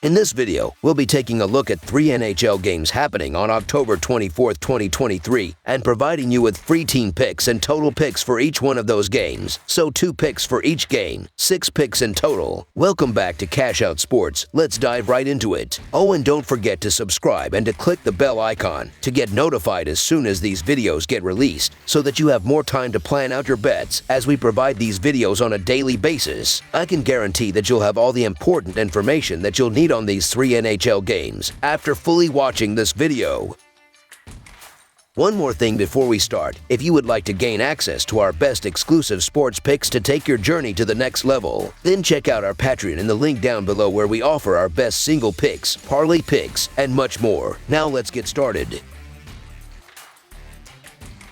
In this video, we'll be taking a look at 3 NHL games happening on October 24, 2023, and providing you with free team picks and total picks for each one of those games. So 2 picks for each game, 6 picks in total. Welcome back to Cash Out Sports. Let's dive right into it. Oh, and don't forget to subscribe and to click the bell icon to get notified as soon as these videos get released, so that you have more time to plan out your bets as we provide these videos on a daily basis. I can guarantee that you'll have all the important information that you'll need on these 3 NHL games after fully watching this video. One more thing before we start, if you would like to gain access to our best exclusive sports picks to take your journey to the next level, then check out our Patreon in the link down below, where we offer our best single picks, parlay picks, and much more. Now let's get started.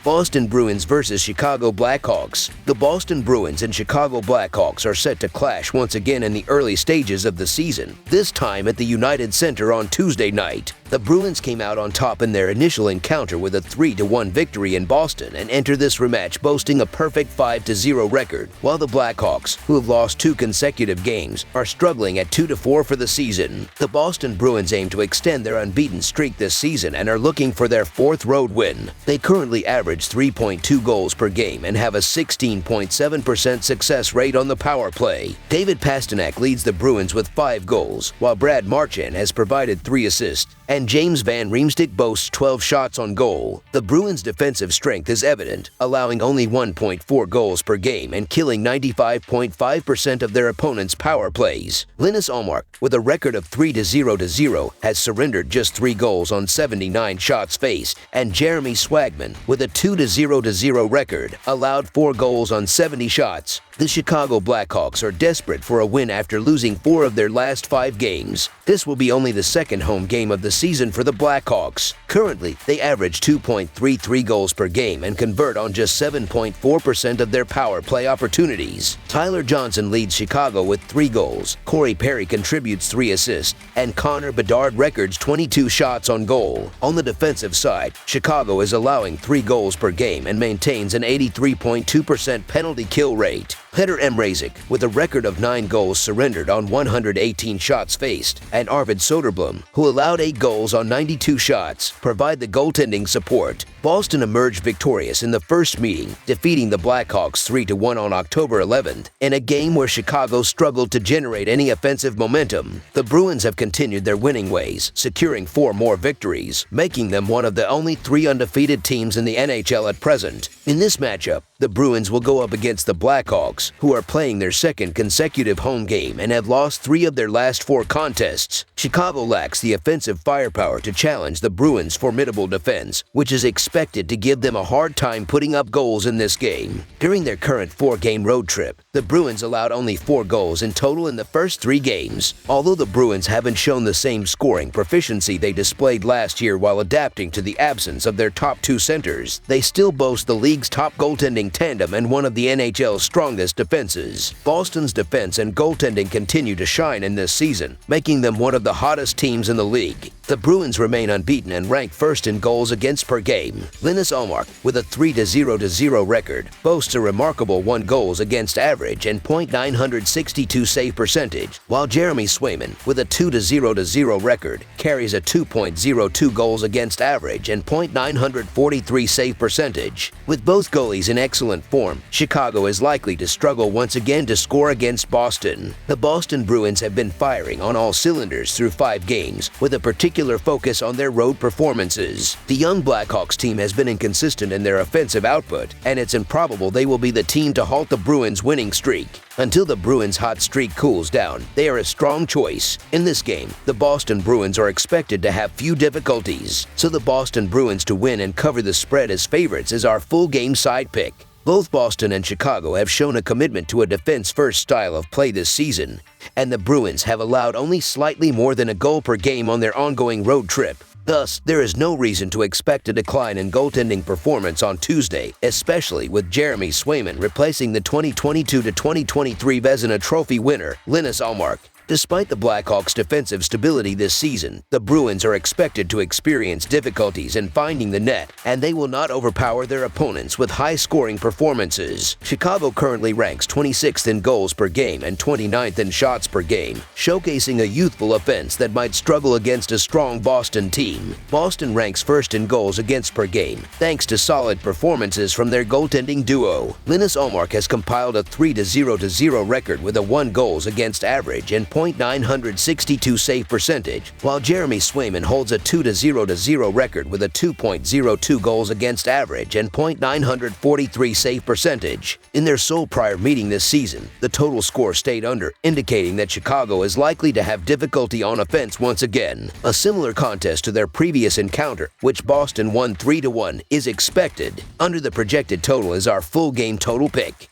Boston Bruins versus Chicago Blackhawks. The Boston Bruins and Chicago Blackhawks are set to clash once again in the early stages of the season, this time at the United Center on Tuesday night. The Bruins came out on top in their initial encounter with a 3-1 victory in Boston and enter this rematch boasting a perfect 5-0 record, while the Blackhawks, who have lost 2 consecutive games, are struggling at 2-4 for the season. The Boston Bruins aim to extend their unbeaten streak this season and are looking for their 4th road win. They currently average 3.2 goals per game and have a 16.7% success rate on the power play. David Pastrnak leads the Bruins with 5 goals, while Brad Marchand has provided 3 assists, and James Van Riemsdyk boasts 12 shots on goal. The Bruins' defensive strength is evident, allowing only 1.4 goals per game and killing 95.5% of their opponents' power plays. Linus Ullmark, with a record of 3-0, has surrendered just 3 goals on 79 shots faced, and Jeremy Swagman, with a 2-0 record, allowed 4 goals on 70 shots. The Chicago Blackhawks are desperate for a win after losing 4 of their last 5 games. This will be only the second home game of the season for the Blackhawks. Currently, they average 2.33 goals per game and convert on just 7.4% of their power play opportunities. Tyler Johnson leads Chicago with 3 goals, Corey Perry contributes 3 assists, and Connor Bedard records 22 shots on goal. On the defensive side, Chicago is allowing 3 goals per game and maintains an 83.2% penalty kill rate. Petr Mrazek, with a record of 9 goals surrendered on 118 shots faced, and Arvid Soderblom, who allowed 8 goals on 92 shots, provide the goaltending support. Boston emerged victorious in the first meeting, defeating the Blackhawks 3-1 on October 11th, in a game where Chicago struggled to generate any offensive momentum. The Bruins have continued their winning ways, securing 4 more victories, making them one of the only 3 undefeated teams in the NHL at present. In this matchup, the Bruins will go up against the Blackhawks, who are playing their 2nd consecutive home game and have lost 3 of their last 4 contests. Chicago lacks the offensive firepower to challenge the Bruins' formidable defense, which is expected to give them a hard time putting up goals in this game. During their current 4-game road trip, the Bruins allowed only 4 goals in total in the first 3 games. Although the Bruins haven't shown the same scoring proficiency they displayed last year while adapting to the absence of their top 2 centers, they still boast the league's top goaltending tandem and one of the NHL's strongest defenses. Boston's defense and goaltending continue to shine in this season, making them one of the hottest teams in the league. The Bruins remain unbeaten and rank 1st in goals against per game. Linus Ullmark, with a 3-0 record, boasts a remarkable 1 goals against average and .962 save percentage, while Jeremy Swayman, with a 2-0 record, carries a 2.02 goals against average and .943 save percentage. With both goalies in excellent form, Chicago is likely to struggle once again to score against Boston. The Boston Bruins have been firing on all cylinders through 5 games, with a particular focus on their road performances. The young Blackhawks team has been inconsistent in their offensive output, and it's improbable they will be the team to halt the Bruins' winning streak. Until the Bruins' hot streak cools down, they are a strong choice. In this game, the Boston Bruins are expected to have few difficulties, so the Boston Bruins to win and cover the spread as favorites is our full game side pick. Both Boston and Chicago have shown a commitment to a defense-first style of play this season, and the Bruins have allowed only slightly more than a goal per game on their ongoing road trip. Thus, there is no reason to expect a decline in goaltending performance on Tuesday, especially with Jeremy Swayman replacing the 2022-2023 Vezina Trophy winner, Linus Ullmark. Despite the Blackhawks' defensive stability this season, the Bruins are expected to experience difficulties in finding the net, and they will not overpower their opponents with high-scoring performances. Chicago currently ranks 26th in goals per game and 29th in shots per game, showcasing a youthful offense that might struggle against a strong Boston team. Boston ranks first in goals against per game, thanks to solid performances from their goaltending duo. Linus Ullmark has compiled a 3-0-0 record with a 1 goals against average and .962 save percentage, while Jeremy Swayman holds a 2-0-0 record with a 2.02 goals against average and .943 save percentage. In their sole prior meeting this season, the total score stayed under, indicating that Chicago is likely to have difficulty on offense once again. A similar contest to their previous encounter, which Boston won 3-1, is expected. Under the projected total is our full game total pick.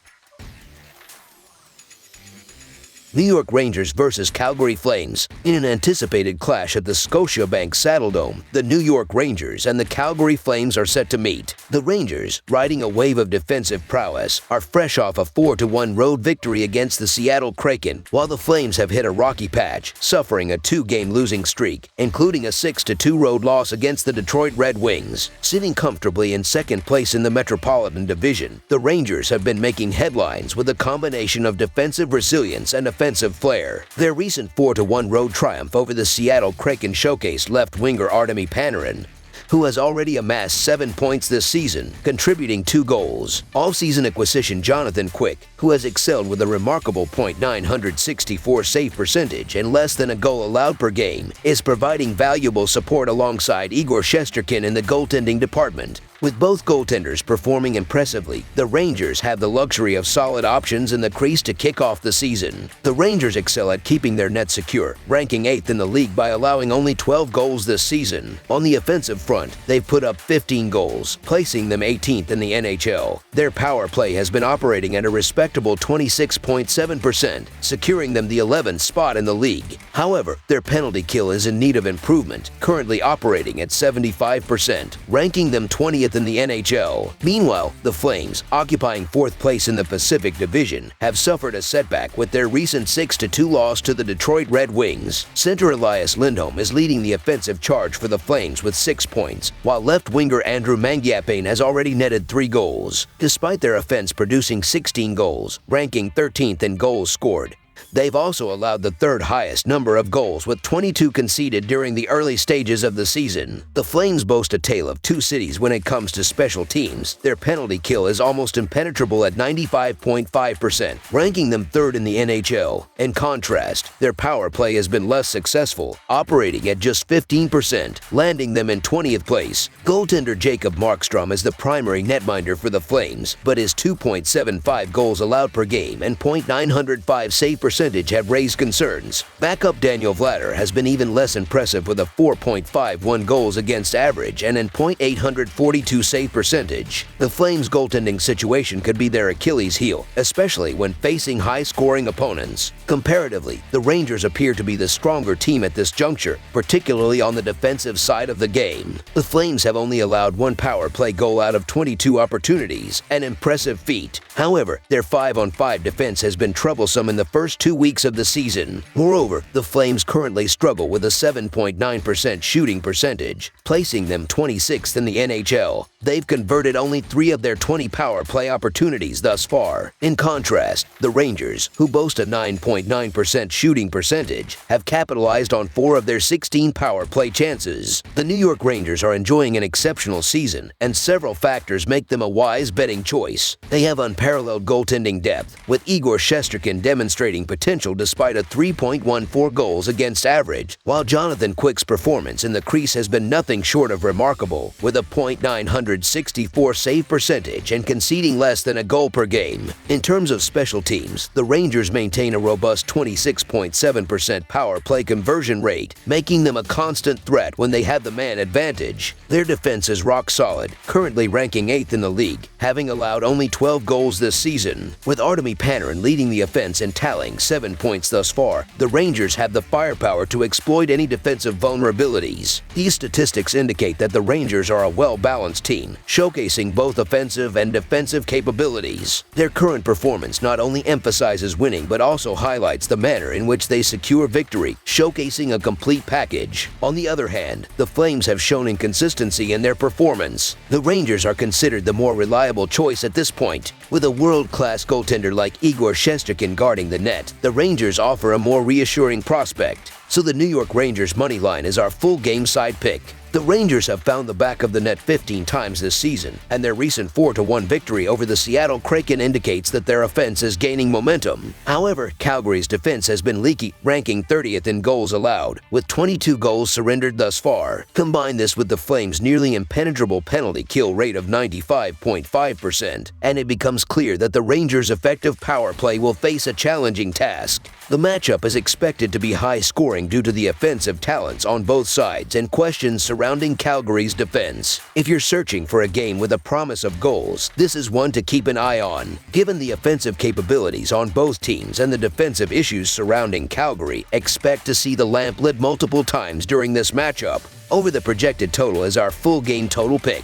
New York Rangers versus Calgary Flames. In an anticipated clash at the Scotiabank Saddledome, the New York Rangers and the Calgary Flames are set to meet. The Rangers, riding a wave of defensive prowess, are fresh off a 4-1 road victory against the Seattle Kraken, while the Flames have hit a rocky patch, suffering a 2-game losing streak, including a 6-2 road loss against the Detroit Red Wings. Sitting comfortably in second place in the Metropolitan Division, the Rangers have been making headlines with a combination of defensive resilience and offensive flair. Their recent 4-1 road triumph over the Seattle Kraken showcased left winger Artemi Panarin, who has already amassed 7 points this season, contributing 2 goals. All-season acquisition Jonathan Quick, who has excelled with a remarkable .964 save percentage and less than a goal allowed per game, is providing valuable support alongside Igor Shesterkin in the goaltending department. With both goaltenders performing impressively, the Rangers have the luxury of solid options in the crease to kick off the season. The Rangers excel at keeping their net secure, ranking 8th in the league by allowing only 12 goals this season. On the offensive front, they've put up 15 goals, placing them 18th in the NHL. Their power play has been operating at a respectable 26.7%, securing them the 11th spot in the league. However, their penalty kill is in need of improvement, currently operating at 75%, ranking them 20th in the NHL. Meanwhile, the Flames, occupying 4th place in the Pacific Division, have suffered a setback with their recent 6-2 loss to the Detroit Red Wings. Center Elias Lindholm is leading the offensive charge for the Flames with 6 points, while left winger Andrew Mangiapane has already netted 3 goals. Despite their offense producing 16 goals, ranking 13th in goals scored, they've also allowed the 3rd highest number of goals, with 22 conceded during the early stages of the season. The Flames boast a tale of 2 cities when it comes to special teams. Their penalty kill is almost impenetrable at 95.5%, ranking them 3rd in the NHL. In contrast, their power play has been less successful, operating at just 15%, landing them in 20th place. Goaltender Jacob Markstrom is the primary netminder for the Flames, but his 2.75 goals allowed per game and .905 save percentage have raised concerns. Backup Daniel Vladar has been even less impressive with a 4.51 goals against average and an .842 save percentage. The Flames' goaltending situation could be their Achilles heel, especially when facing high-scoring opponents. Comparatively, the Rangers appear to be the stronger team at this juncture, particularly on the defensive side of the game. The Flames have only allowed 1 power play goal out of 22 opportunities, an impressive feat. However, their 5-on-5 defense has been troublesome in the first 2 weeks of the season. Moreover, the Flames currently struggle with a 7.9% shooting percentage, placing them 26th in the NHL. They've converted only 3 of their 20 power play opportunities thus far. In contrast, the Rangers, who boast a 9.9% shooting percentage, have capitalized on 4 of their 16 power play chances. The New York Rangers are enjoying an exceptional season, and several factors make them a wise betting choice. They have unparalleled goaltending depth, with Igor Shesterkin demonstrating potential despite a 3.14 goals against average, while Jonathan Quick's performance in the crease has been nothing short of remarkable, with a .964 save percentage and conceding less than a goal per game. In terms of special teams, the Rangers maintain a robust 26.7% power play conversion rate, making them a constant threat when they have the man advantage. Their defense is rock solid, currently ranking 8th in the league, having allowed only 12 goals this season, with Artemi Panarin leading the offense and tallying 7 points thus far, the Rangers have the firepower to exploit any defensive vulnerabilities. These statistics indicate that the Rangers are a well-balanced team, showcasing both offensive and defensive capabilities. Their current performance not only emphasizes winning but also highlights the manner in which they secure victory, showcasing a complete package. On the other hand, the Flames have shown inconsistency in their performance. The Rangers are considered the more reliable choice at this point. With a world-class goaltender like Igor Shesterkin guarding the net, the Rangers offer a more reassuring prospect. So the New York Rangers money line is our full game side pick. The Rangers have found the back of the net 15 times this season, and their recent 4-1 victory over the Seattle Kraken indicates that their offense is gaining momentum. However, Calgary's defense has been leaky, ranking 30th in goals allowed, with 22 goals surrendered thus far. Combine this with the Flames' nearly impenetrable penalty kill rate of 95.5%, and it becomes clear that the Rangers' effective power play will face a challenging task. The matchup is expected to be high-scoring due to the offensive talents on both sides and questions surrounding Calgary's defense. If you're searching for a game with a promise of goals, this is one to keep an eye on. Given the offensive capabilities on both teams and the defensive issues surrounding Calgary, expect to see the lamp lit multiple times during this matchup. Over the projected total is our full game total pick.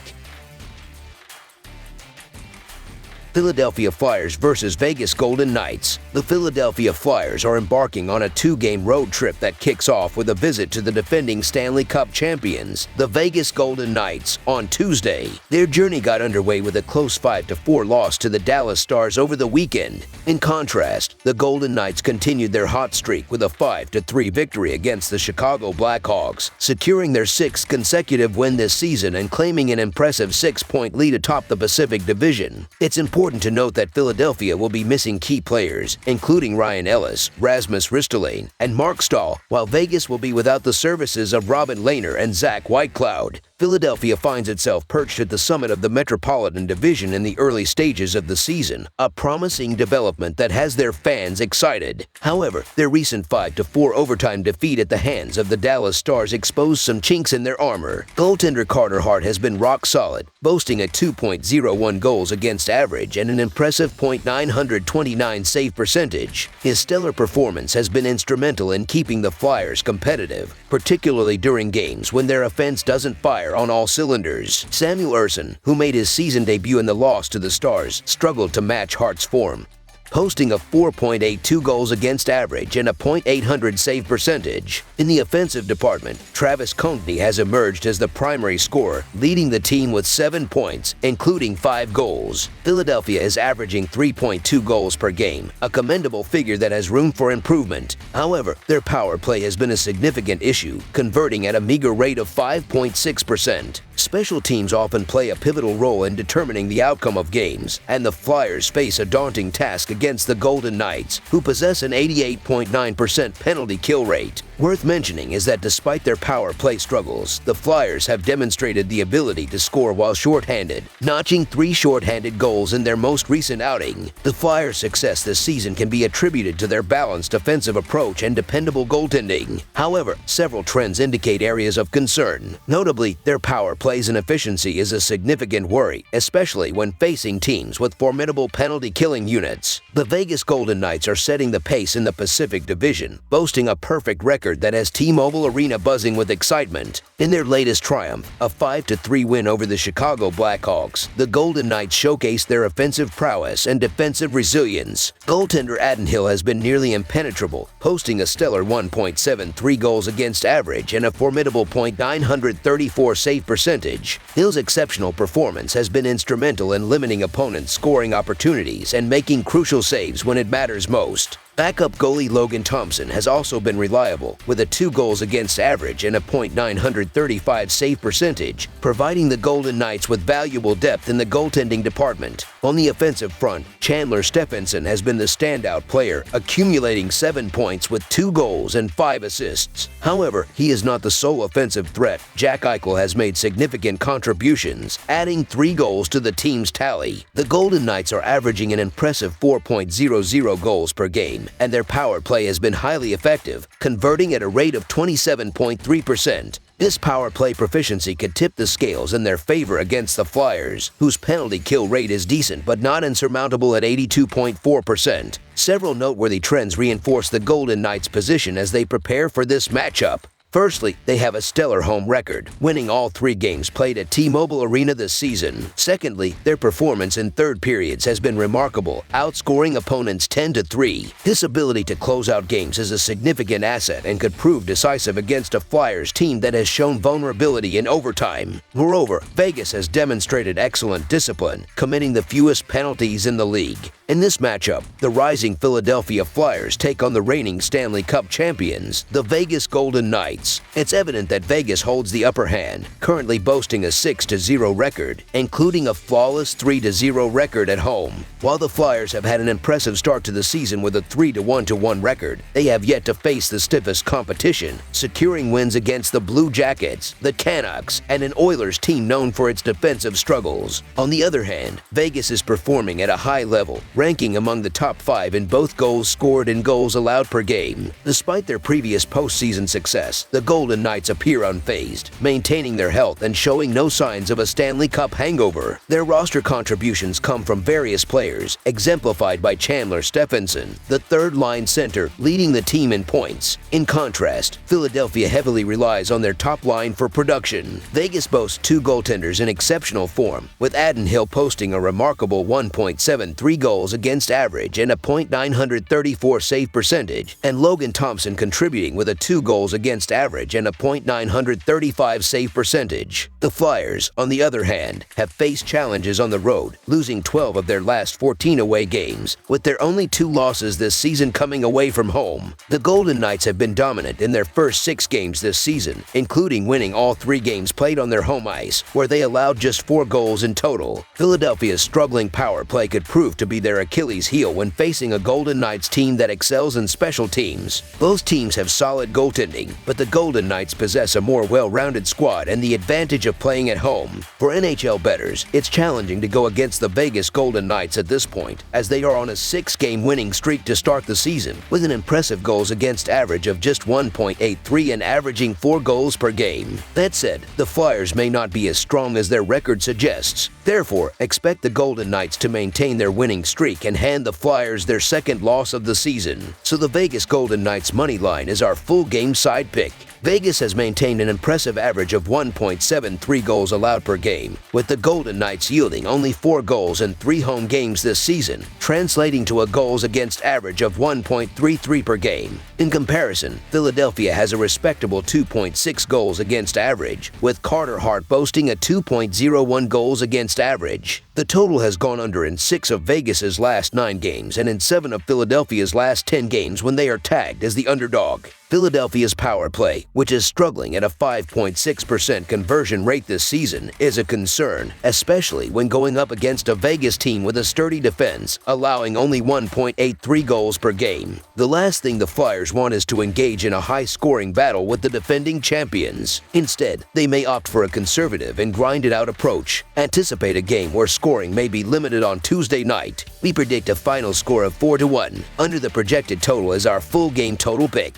Philadelphia Flyers versus Vegas Golden Knights. The Philadelphia Flyers are embarking on a 2-game road trip that kicks off with a visit to the defending Stanley Cup champions, the Vegas Golden Knights, on Tuesday. Their journey got underway with a close 5-4 loss to the Dallas Stars over the weekend. In contrast, the Golden Knights continued their hot streak with a 5-3 victory against the Chicago Blackhawks, securing their 6th consecutive win this season and claiming an impressive 6-point lead atop the Pacific Division. It's important to note that Philadelphia will be missing key players, including Ryan Ellis, Rasmus Ristolainen, and Mark Stahl, while Vegas will be without the services of Robin Lehner and Zach Whitecloud. Philadelphia finds itself perched at the summit of the Metropolitan Division in the early stages of the season, a promising development that has their fans excited. However, their recent 5-4 overtime defeat at the hands of the Dallas Stars exposed some chinks in their armor. Goaltender Carter Hart has been rock solid, boasting a 2.01 goals against average and an impressive .929 save percentage. His stellar performance has been instrumental in keeping the Flyers competitive, particularly during games when their offense doesn't fire on all cylinders. Samuel Ersson, who made his season debut in the loss to the Stars, struggled to match Hart's form, posting a 4.82 goals against average and a .800 save percentage. In the offensive department, Travis Konechny has emerged as the primary scorer, leading the team with 7 points, including 5 goals. Philadelphia is averaging 3.2 goals per game, a commendable figure that has room for improvement. However, their power play has been a significant issue, converting at a meager rate of 5.6%. Special teams often play a pivotal role in determining the outcome of games, and the Flyers face a daunting task against the Golden Knights, who possess an 88.9% penalty kill rate. Worth mentioning is that despite their power play struggles, the Flyers have demonstrated the ability to score while shorthanded, notching 3 shorthanded goals in their most recent outing. The Flyers' success this season can be attributed to their balanced offensive approach and dependable goaltending. However, several trends indicate areas of concern. Notably, their power plays and efficiency is a significant worry, especially when facing teams with formidable penalty-killing units. The Vegas Golden Knights are setting the pace in the Pacific Division, boasting a perfect record that has T-Mobile Arena buzzing with excitement. In their latest triumph, a 5-3 win over the Chicago Blackhawks, the Golden Knights showcased their offensive prowess and defensive resilience. Goaltender Adin Hill has been nearly impenetrable, posting a stellar 1.73 goals against average and a formidable .934 save percentage. Hill's exceptional performance has been instrumental in limiting opponents' scoring opportunities and making crucial saves when it matters most. Backup goalie Logan Thompson has also been reliable, with a 2 goals against average and a .935 save percentage, providing the Golden Knights with valuable depth in the goaltending department. On the offensive front, Chandler Stephenson has been the standout player, accumulating 7 points with 2 goals and 5 assists. However, he is not the sole offensive threat. Jack Eichel has made significant contributions, adding 3 goals to the team's tally. The Golden Knights are averaging an impressive 4.00 goals per game, and their power play has been highly effective, converting at a rate of 27.3%. This power play proficiency could tip the scales in their favor against the Flyers, whose penalty kill rate is decent but not insurmountable at 82.4%. Several noteworthy trends reinforce the Golden Knights' position as they prepare for this matchup. Firstly, they have a stellar home record, winning all 3 games played at T-Mobile Arena this season. Secondly, their performance in third periods has been remarkable, outscoring opponents 10-3. This ability to close out games is a significant asset and could prove decisive against a Flyers team that has shown vulnerability in overtime. Moreover, Vegas has demonstrated excellent discipline, committing the fewest penalties in the league. In this matchup, the rising Philadelphia Flyers take on the reigning Stanley Cup champions, the Vegas Golden Knights. It's evident that Vegas holds the upper hand, currently boasting a 6-0 record, including a flawless 3-0 record at home. While the Flyers have had an impressive start to the season with a 3-1 record, they have yet to face the stiffest competition, securing wins against the Blue Jackets, the Canucks, and an Oilers team known for its defensive struggles. On the other hand, Vegas is performing at a high level, ranking among the top 5 in both goals scored and goals allowed per game. Despite their previous postseason success, the Golden Knights appear unfazed, maintaining their health and showing no signs of a Stanley Cup hangover. Their roster contributions come from various players, exemplified by Chandler Stephenson, the third-line center leading the team in points. In contrast, Philadelphia heavily relies on their top line for production. Vegas boasts 2 goaltenders in exceptional form, with Adin Hill posting a remarkable 1.73 goals against average and a .934 save percentage, and Logan Thompson contributing with a 2 goals against average and a .935 save percentage. The Flyers, on the other hand, have faced challenges on the road, losing 12 of their last 14 away games, with their only 2 losses this season coming away from home. The Golden Knights have been dominant in their first 6 games this season, including winning all 3 games played on their home ice, where they allowed just 4 goals in total. Philadelphia's struggling power play could prove to be their Achilles heel when facing a Golden Knights team that excels in special teams. Both teams have solid goaltending, but the Golden Knights possess a more well-rounded squad and the advantage of playing at home. For NHL bettors, it's challenging to go against the Vegas Golden Knights at this point, as they are on a 6-game winning streak to start the season, with an impressive goals against average of just 1.83 and averaging 4 goals per game. That said, the Flyers may not be as strong as their record suggests. Therefore, expect the Golden Knights to maintain their winning streak and hand the Flyers their second loss of the season. So the Vegas Golden Knights money line is our full game side pick. Vegas has maintained an impressive average of 1.73 goals allowed per game, with the Golden Knights yielding only 4 goals in 3 home games this season, translating to a goals against average of 1.33 per game. In comparison, Philadelphia has a respectable 2.6 goals against average, with Carter Hart boasting a 2.01 goals against average. The total has gone under in 6 of Vegas's last 9 games and in 7 of Philadelphia's last 10 games when they are tagged as the underdog. Philadelphia's power play, which is struggling at a 5.6% conversion rate this season, is a concern, especially when going up against a Vegas team with a sturdy defense, allowing only 1.83 goals per game. The last thing the Flyers want is to engage in a high-scoring battle with the defending champions. Instead, they may opt for a conservative and grinded-out approach. Anticipate a game where scoring may be limited on Tuesday night. We predict a final score of 4-1. Under the projected total is our full game total pick.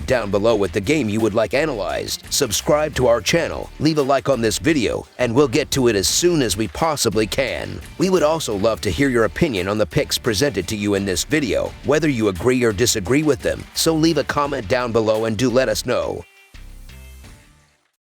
Down below with the game you would like analyzed, subscribe to our channel, leave a like on this video, and we'll get to it as soon as we possibly can. We would also love to hear your opinion on the picks presented to you in this video, whether you agree or disagree with them, so leave a comment down below and do let us know.